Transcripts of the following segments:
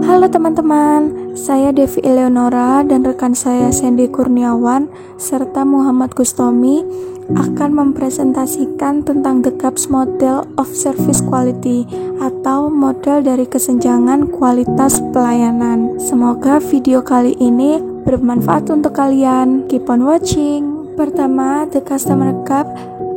Halo teman-teman, saya Devi Eleonora dan rekan saya Sandy Kurniawan serta Muhammad Gustomi akan mempresentasikan tentang the GAPS Model of Service Quality atau model dari kesenjangan kualitas pelayanan. Semoga video kali ini bermanfaat untuk kalian. Keep on watching. Pertama, the customer gap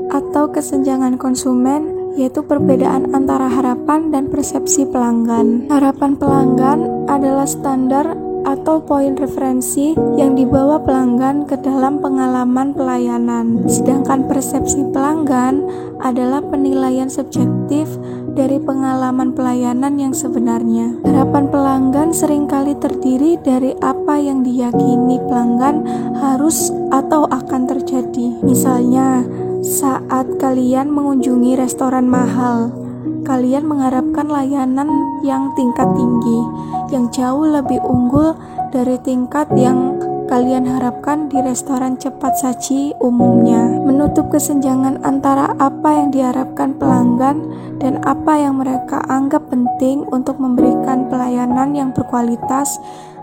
atau kesenjangan konsumen, yaitu perbedaan antara harapan dan persepsi pelanggan. Harapan pelanggan adalah standar atau poin referensi yang dibawa pelanggan ke dalam pengalaman pelayanan. Sedangkan persepsi pelanggan adalah penilaian subjektif dari pengalaman pelayanan yang sebenarnya. Harapan pelanggan seringkali terdiri dari apa yang diyakini pelanggan harus atau akan terjadi. Misalnya, saat kalian mengunjungi restoran mahal, kalian mengharapkan layanan yang tingkat tinggi, yang jauh lebih unggul dari tingkat yang kalian harapkan di restoran cepat saji umumnya. Menutup kesenjangan antara apa yang diharapkan pelanggan dan apa yang mereka anggap penting untuk memberikan pelayanan yang berkualitas.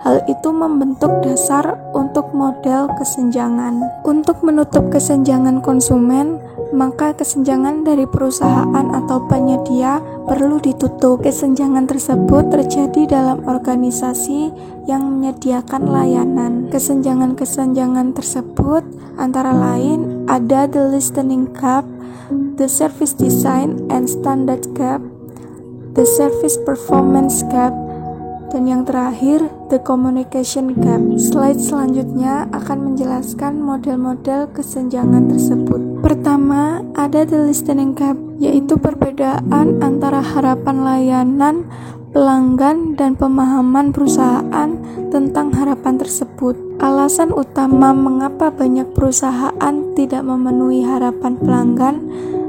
Hal itu membentuk dasar untuk model kesenjangan. Untuk menutup kesenjangan konsumen, maka kesenjangan dari perusahaan atau penyedia perlu ditutup. Kesenjangan tersebut terjadi dalam organisasi yang menyediakan layanan. Kesenjangan-kesenjangan tersebut antara lain ada the listening gap, the service design and standard gap, the service performance gap, dan yang terakhir, the communication gap. Slide selanjutnya akan menjelaskan model-model kesenjangan tersebut. Pertama, ada the listening gap, yaitu perbedaan antara harapan layanan pelanggan dan pemahaman perusahaan tentang harapan tersebut. Alasan utama mengapa banyak perusahaan tidak memenuhi harapan pelanggan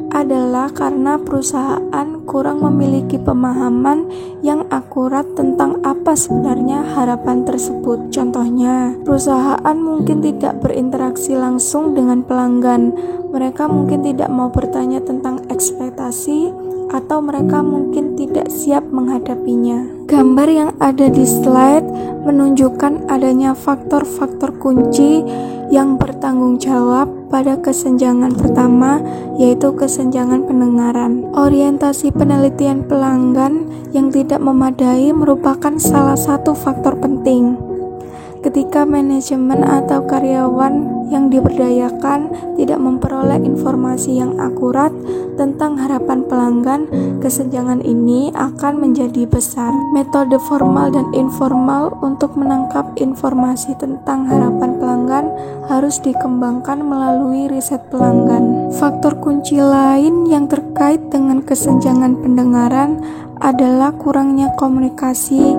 adalah karena perusahaan kurang memiliki pemahaman yang akurat tentang apa sebenarnya harapan tersebut. Contohnya, perusahaan mungkin tidak berinteraksi langsung dengan pelanggan. Mereka mungkin tidak mau bertanya tentang ekspektasi, atau mereka mungkin tidak siap menghadapinya. Gambar yang ada di slide menunjukkan adanya faktor-faktor kunci yang bertanggung jawab pada kesenjangan pertama, yaitu kesenjangan pendengaran. Orientasi penelitian pelanggan yang tidak memadai merupakan salah satu faktor penting. Ketika manajemen atau karyawan yang diberdayakan tidak memperoleh informasi yang akurat tentang harapan pelanggan, kesenjangan ini akan menjadi besar. Metode formal dan informal untuk menangkap informasi tentang harapan pelanggan harus dikembangkan melalui riset pelanggan. Faktor kunci lain yang terkait dengan kesenjangan pendengaran adalah kurangnya komunikasi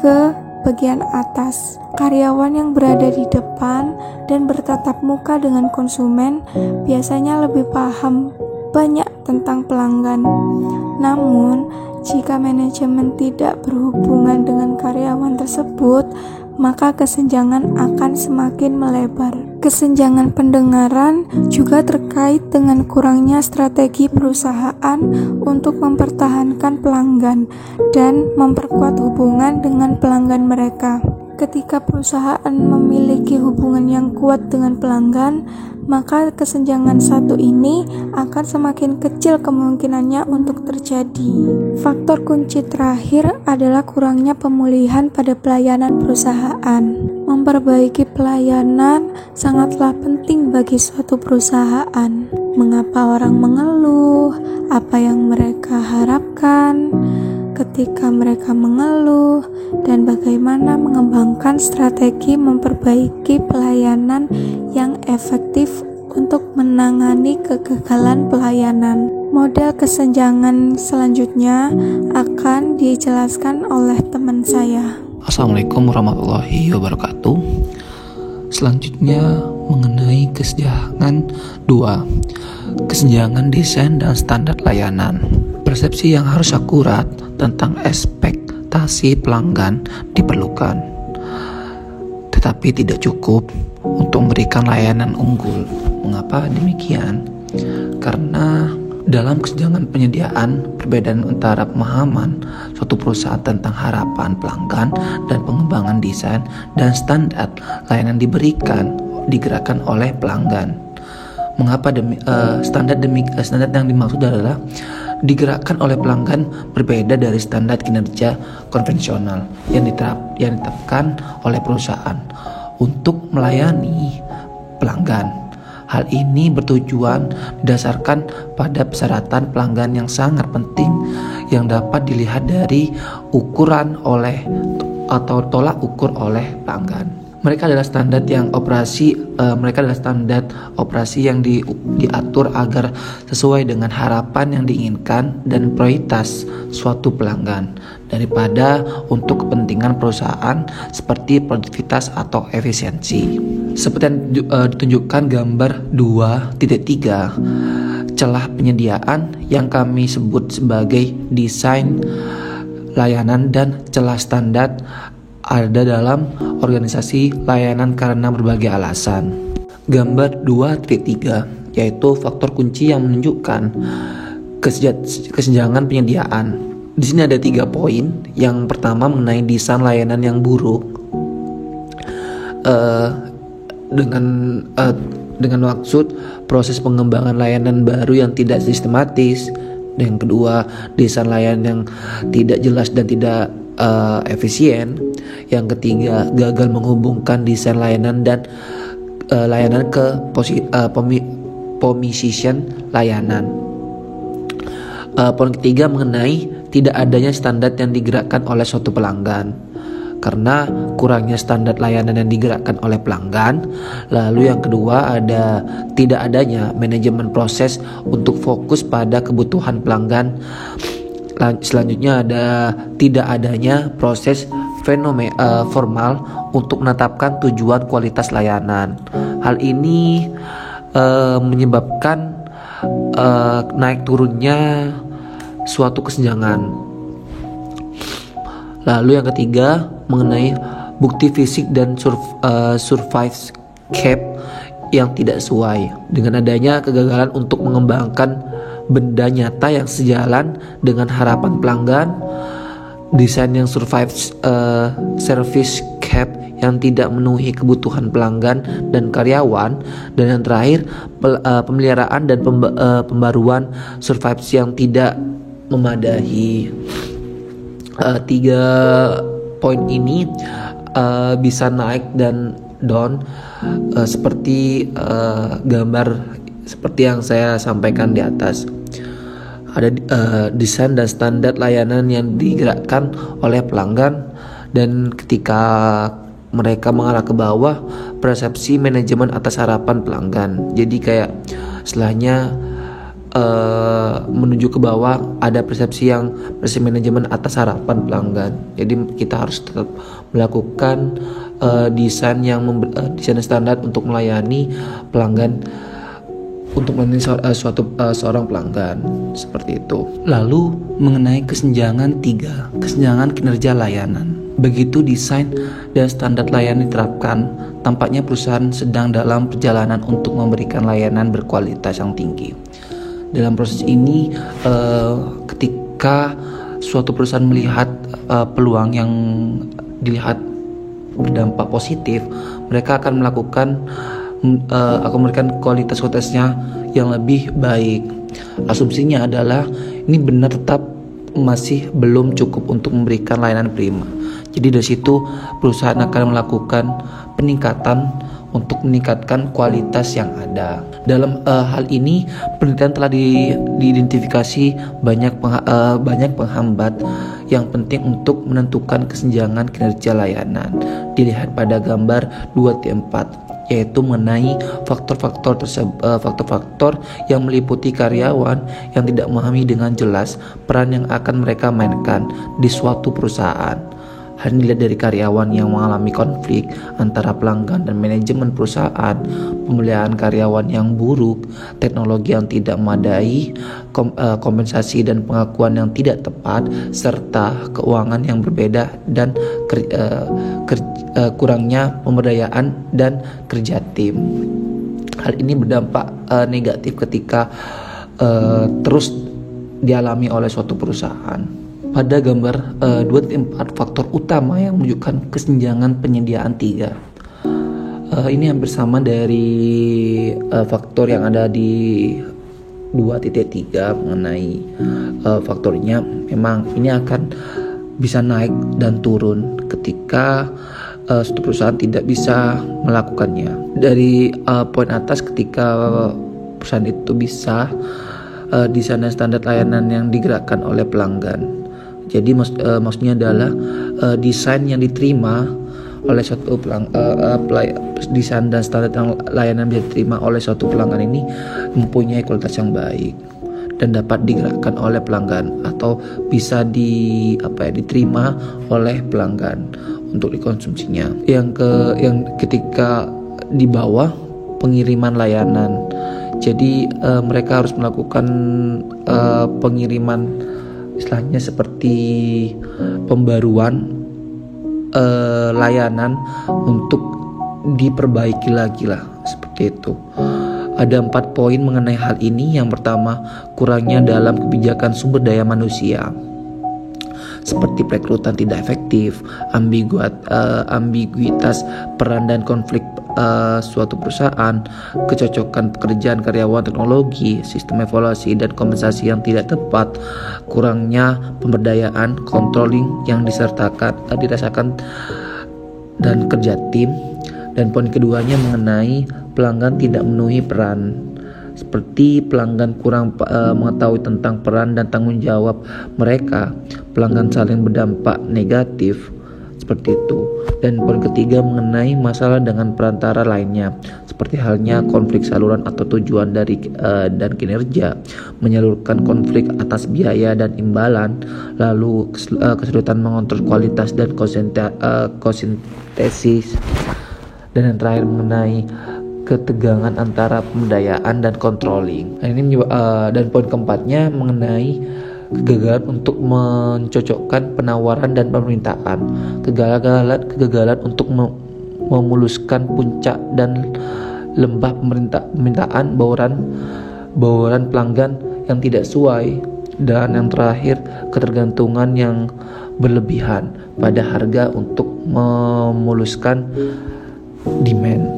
ke bagian atas. Karyawan yang berada di depan dan bertatap muka dengan konsumen biasanya lebih paham banyak tentang pelanggan. Namun, jika manajemen tidak berhubungan dengan karyawan tersebut, maka kesenjangan akan semakin melebar. Kesenjangan pendengaran juga terkait dengan kurangnya strategi perusahaan untuk mempertahankan pelanggan dan memperkuat hubungan dengan pelanggan mereka. Ketika perusahaan memiliki hubungan yang kuat dengan pelanggan, maka kesenjangan satu ini akan semakin kecil kemungkinannya untuk terjadi. Faktor kunci terakhir adalah kurangnya pemulihan pada pelayanan perusahaan. Memperbaiki pelayanan sangatlah penting bagi suatu perusahaan. Mengapa orang mengeluh? Apa yang mereka harapkan ketika mereka mengeluh, dan bagaimana mengembangkan strategi memperbaiki pelayanan yang efektif untuk menangani kegagalan pelayanan. Model kesenjangan selanjutnya akan dijelaskan oleh teman saya. Assalamualaikum warahmatullahi wabarakatuh. Selanjutnya mengenai kesenjangan 2, kesenjangan desain dan standar layanan. Persepsi yang harus akurat tentang ekspektasi pelanggan diperlukan, tetapi tidak cukup untuk memberikan layanan unggul. Mengapa demikian? Karena Dalam kesenjangan penyediaan, perbedaan antara pemahaman suatu perusahaan tentang harapan pelanggan dan pengembangan desain dan standar layanan digerakkan oleh pelanggan. Mengapa standar yang dimaksud adalah digerakkan oleh pelanggan berbeda dari standar kinerja konvensional yang ditetapkan oleh perusahaan untuk melayani pelanggan. Hal ini bertujuan didasarkan pada persyaratan pelanggan yang sangat penting yang dapat dilihat dari ukuran atau tolak ukur oleh pelanggan. Mereka adalah standar operasi yang diatur agar sesuai dengan harapan yang diinginkan dan prioritas suatu pelanggan daripada untuk kepentingan perusahaan seperti produktivitas atau efisiensi. Seperti yang ditunjukkan gambar 2.3, celah penyediaan yang kami sebut sebagai desain layanan dan celah standar ada dalam organisasi layanan karena berbagai alasan. Gambar 2.3 yaitu faktor kunci yang menunjukkan kesenjangan penyediaan. Di sini ada 3 poin. Yang pertama mengenai desain layanan yang buruk. Dengan maksud proses pengembangan layanan baru yang tidak sistematis. Dan yang kedua, desain layanan yang tidak jelas dan tidak efisien. Yang ketiga, gagal menghubungkan desain layanan dan layanan ke position layanan. Poin ketiga mengenai tidak adanya standar yang digerakkan oleh suatu pelanggan. Karena kurangnya standar layanan yang digerakkan oleh pelanggan. Lalu yang kedua ada tidak adanya manajemen proses untuk fokus pada kebutuhan pelanggan. Selanjutnya ada tidak adanya proses formal untuk menetapkan tujuan kualitas layanan. Hal ini menyebabkan naik turunnya suatu kesenjangan. Lalu yang ketiga mengenai bukti fisik dan survive gap yang tidak sesuai. Dengan adanya kegagalan untuk mengembangkan benda nyata yang sejalan dengan harapan pelanggan, desain yang survive service gap yang tidak memenuhi kebutuhan pelanggan dan karyawan, dan yang terakhir pemeliharaan dan pembaruan survive yang tidak memadai. 3 poin ini bisa naik dan down seperti gambar seperti yang saya sampaikan di atas. Ada desain dan standar layanan yang digerakkan oleh pelanggan, dan ketika mereka mengarah ke bawah, persepsi manajemen atas harapan pelanggan. Jadi kayak setelahnya menuju ke bawah ada persepsi manajemen atas harapan pelanggan. Jadi kita harus tetap melakukan desain standar untuk melayani pelanggan, untuk melayani seorang pelanggan seperti itu. Lalu mengenai kesenjangan 3, kesenjangan kinerja layanan. Begitu desain dan standar layanan diterapkan, tampaknya perusahaan sedang dalam perjalanan untuk memberikan layanan berkualitas yang tinggi. Dalam proses ini, ketika suatu perusahaan melihat peluang yang dilihat berdampak positif, mereka akan memberikan kualitasnya yang lebih baik. Asumsinya adalah ini benar tetap masih belum cukup untuk memberikan layanan prima. Jadi dari situ perusahaan akan melakukan peningkatan untuk meningkatkan kualitas yang ada. Dalam hal ini penelitian telah diidentifikasi banyak penghambat yang penting untuk menentukan kesenjangan kinerja layanan. Dilihat pada gambar 2.4, yaitu mengenai faktor-faktor yang meliputi karyawan yang tidak memahami dengan jelas peran yang akan mereka mainkan di suatu perusahaan. Hal ini dilihat dari karyawan yang mengalami konflik antara pelanggan dan manajemen perusahaan, pemeliharaan karyawan yang buruk, teknologi yang tidak memadai, kompensasi dan pengakuan yang tidak tepat, serta keuangan yang berbeda dan kurangnya pemberdayaan dan kerja tim. Hal ini berdampak negatif ketika terus dialami oleh suatu perusahaan. Pada gambar 2-4 faktor utama yang menunjukkan kesenjangan penyediaan 3. Ini hampir sama dari faktor yang ada di 2.3 mengenai faktornya. Memang ini akan bisa naik dan turun ketika suatu perusahaan tidak bisa melakukannya. Dari poin atas, ketika perusahaan itu bisa desain dan standar layanan yang digerakkan oleh pelanggan. Jadi maksudnya adalah desain yang diterima oleh suatu desain dan standar layanan yang diterima oleh suatu pelanggan ini mempunyai kualitas yang baik dan dapat digerakkan oleh pelanggan atau bisa diterima oleh pelanggan untuk dikonsumsinya. Yang ketika di bawah pengiriman layanan. Jadi mereka harus melakukan pengiriman, istilahnya seperti pembaruan layanan untuk diperbaiki lagi lah, seperti itu. Ada 4 poin mengenai hal ini. Yang pertama, kurangnya dalam kebijakan sumber daya manusia, seperti perekrutan tidak efektif, ambiguitas peran dan konflik suatu perusahaan, kecocokan pekerjaan karyawan teknologi, sistem evaluasi dan kompensasi yang tidak tepat, kurangnya pemberdayaan, controlling yang dirasakan dan kerja tim. Dan poin keduanya mengenai pelanggan tidak memenuhi peran, seperti pelanggan kurang mengetahui tentang peran dan tanggung jawab mereka, pelanggan saling berdampak negatif, seperti itu. Dan poin ketiga mengenai masalah dengan perantara lainnya, seperti halnya konflik saluran atau tujuan dari dan kinerja, menyalurkan konflik atas biaya dan imbalan, lalu kesulitan mengontrol kualitas dan konsistensi. Dan yang terakhir mengenai ketegangan antara pemberdayaan dan controlling. Dan poin keempatnya mengenai kegagalan untuk mencocokkan penawaran dan permintaan, kegagalan untuk memuluskan puncak dan lembah permintaan bauran pelanggan yang tidak sesuai, dan yang terakhir ketergantungan yang berlebihan pada harga untuk memuluskan demand,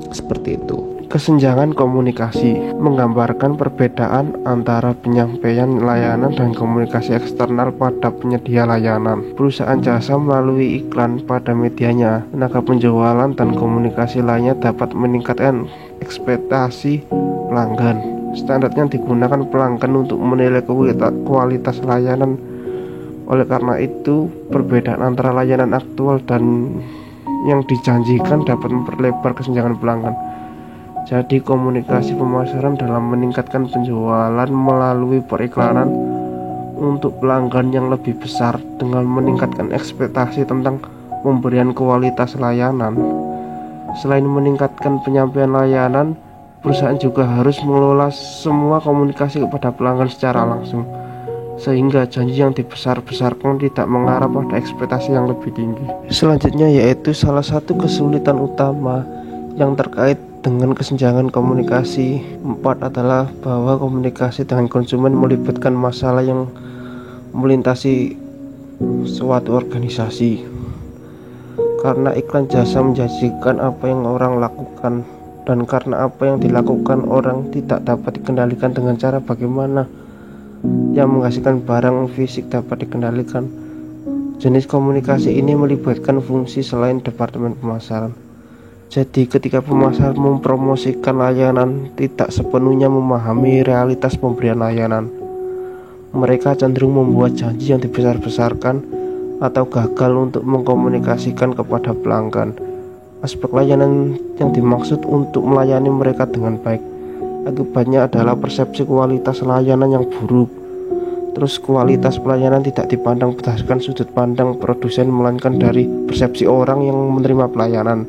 seperti itu. Kesenjangan komunikasi menggambarkan perbedaan antara penyampaian layanan dan komunikasi eksternal pada penyedia layanan. Perusahaan jasa melalui iklan pada medianya, tenaga penjualan dan komunikasi lainnya dapat meningkatkan ekspektasi pelanggan. Standar yang digunakan pelanggan untuk menilai kualitas layanan. Oleh karena itu, perbedaan antara layanan aktual dan yang dijanjikan dapat memperlebar kesenjangan pelanggan. Jadi komunikasi pemasaran dalam meningkatkan penjualan melalui periklanan untuk pelanggan yang lebih besar dengan meningkatkan ekspektasi tentang pemberian kualitas layanan. Selain meningkatkan penyampaian layanan, perusahaan juga harus mengelola semua komunikasi kepada pelanggan secara langsung, sehingga janji yang dibesar-besarkan tidak mengarah pada ekspektasi yang lebih tinggi. Selanjutnya yaitu salah satu kesulitan utama yang terkait dengan kesenjangan komunikasi 4 adalah bahwa komunikasi dengan konsumen melibatkan masalah yang melintasi suatu organisasi. Karena iklan jasa menjanjikan apa yang orang lakukan, dan karena apa yang dilakukan orang tidak dapat dikendalikan dengan cara bagaimana yang menghasilkan barang fisik dapat dikendalikan. Jenis komunikasi ini melibatkan fungsi selain departemen pemasaran. Jadi ketika pemasar mempromosikan layanan tidak sepenuhnya memahami realitas pemberian layanan, mereka cenderung membuat janji yang dibesar-besarkan atau gagal untuk mengkomunikasikan kepada pelanggan aspek layanan yang dimaksud untuk melayani mereka dengan baik. Akibatnya adalah persepsi kualitas layanan yang buruk. Terus kualitas pelayanan tidak dipandang berdasarkan sudut pandang produsen, melainkan dari persepsi orang yang menerima pelayanan.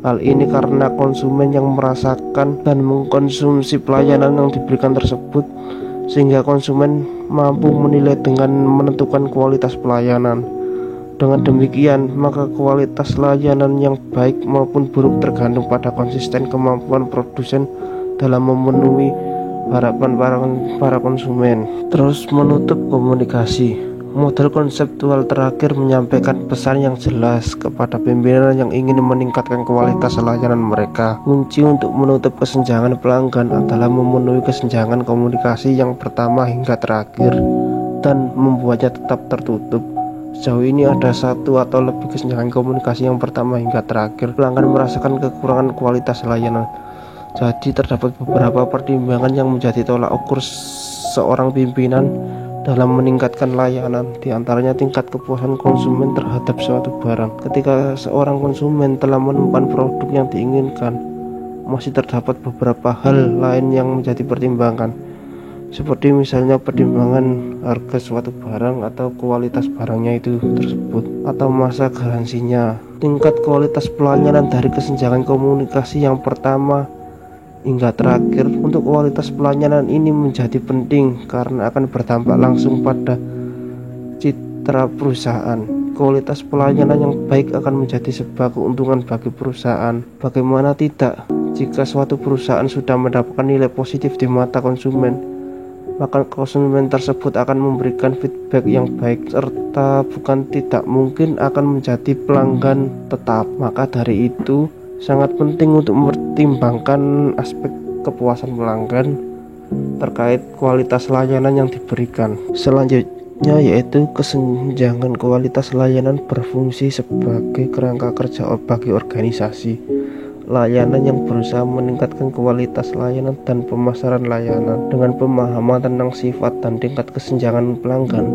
Hal ini karena konsumen yang merasakan dan mengkonsumsi pelayanan yang diberikan tersebut, sehingga konsumen mampu menilai dengan menentukan kualitas pelayanan. Dengan demikian, maka kualitas layanan yang baik maupun buruk tergantung pada konsisten kemampuan produsen dalam memenuhi harapan para konsumen. Terus menutup komunikasi. Model konseptual terakhir menyampaikan pesan yang jelas kepada pimpinan yang ingin meningkatkan kualitas layanan mereka. Kunci untuk menutup kesenjangan pelanggan adalah memenuhi kesenjangan komunikasi yang pertama hingga terakhir dan membuatnya tetap tertutup. Sejauh ini ada satu atau lebih kesenjangan komunikasi yang pertama hingga terakhir. Pelanggan merasakan kekurangan kualitas layanan. Jadi terdapat beberapa pertimbangan yang menjadi tolak ukur seorang pimpinan dalam meningkatkan layanan, di antaranya tingkat kepuasan konsumen terhadap suatu barang. Ketika seorang konsumen telah menemukan produk yang diinginkan, masih terdapat beberapa hal lain yang menjadi pertimbangan, seperti misalnya pertimbangan harga suatu barang atau kualitas barangnya itu tersebut, atau masa garansinya. Tingkat kualitas pelayanan dari kesenjangan komunikasi yang pertama hingga terakhir. Untuk kualitas pelayanan ini menjadi penting karena akan berdampak langsung pada citra perusahaan. Kualitas pelayanan yang baik akan menjadi sebuah keuntungan bagi perusahaan. Bagaimana tidak, jika suatu perusahaan sudah mendapatkan nilai positif di mata konsumen, maka konsumen tersebut akan memberikan feedback yang baik serta bukan tidak mungkin akan menjadi pelanggan tetap. Maka dari itu sangat penting untuk mempertimbangkan aspek kepuasan pelanggan terkait kualitas layanan yang diberikan. Selanjutnya yaitu kesenjangan kualitas layanan berfungsi sebagai kerangka kerja bagi organisasi layanan yang berusaha meningkatkan kualitas layanan dan pemasaran layanan dengan pemahaman tentang sifat dan tingkat kesenjangan pelanggan,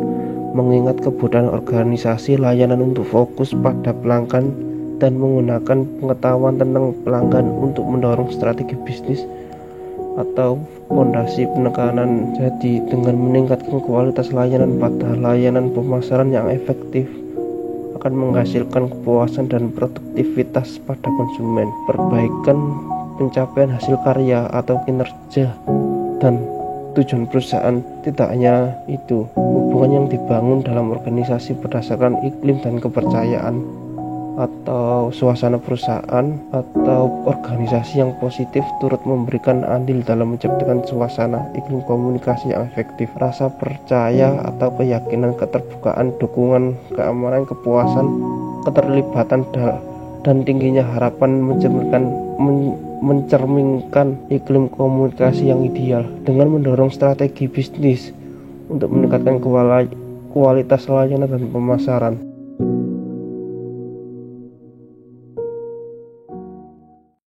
mengingat kebutuhan organisasi layanan untuk fokus pada pelanggan dan menggunakan pengetahuan tentang pelanggan untuk mendorong strategi bisnis atau fondasi penekanan. Jadi dengan meningkatkan kualitas layanan pada layanan pemasaran yang efektif akan menghasilkan kepuasan dan produktivitas pada konsumen, perbaikan pencapaian hasil karya atau kinerja dan tujuan perusahaan. Tidak hanya itu, hubungan yang dibangun dalam organisasi berdasarkan iklim dan kepercayaan atau suasana perusahaan atau organisasi yang positif turut memberikan andil dalam menciptakan suasana iklim komunikasi yang efektif. Rasa percaya atau keyakinan, keterbukaan, dukungan, keamanan, kepuasan, keterlibatan dan tingginya harapan mencerminkan iklim komunikasi yang ideal dengan mendorong strategi bisnis untuk meningkatkan kualitas layanan dan pemasaran.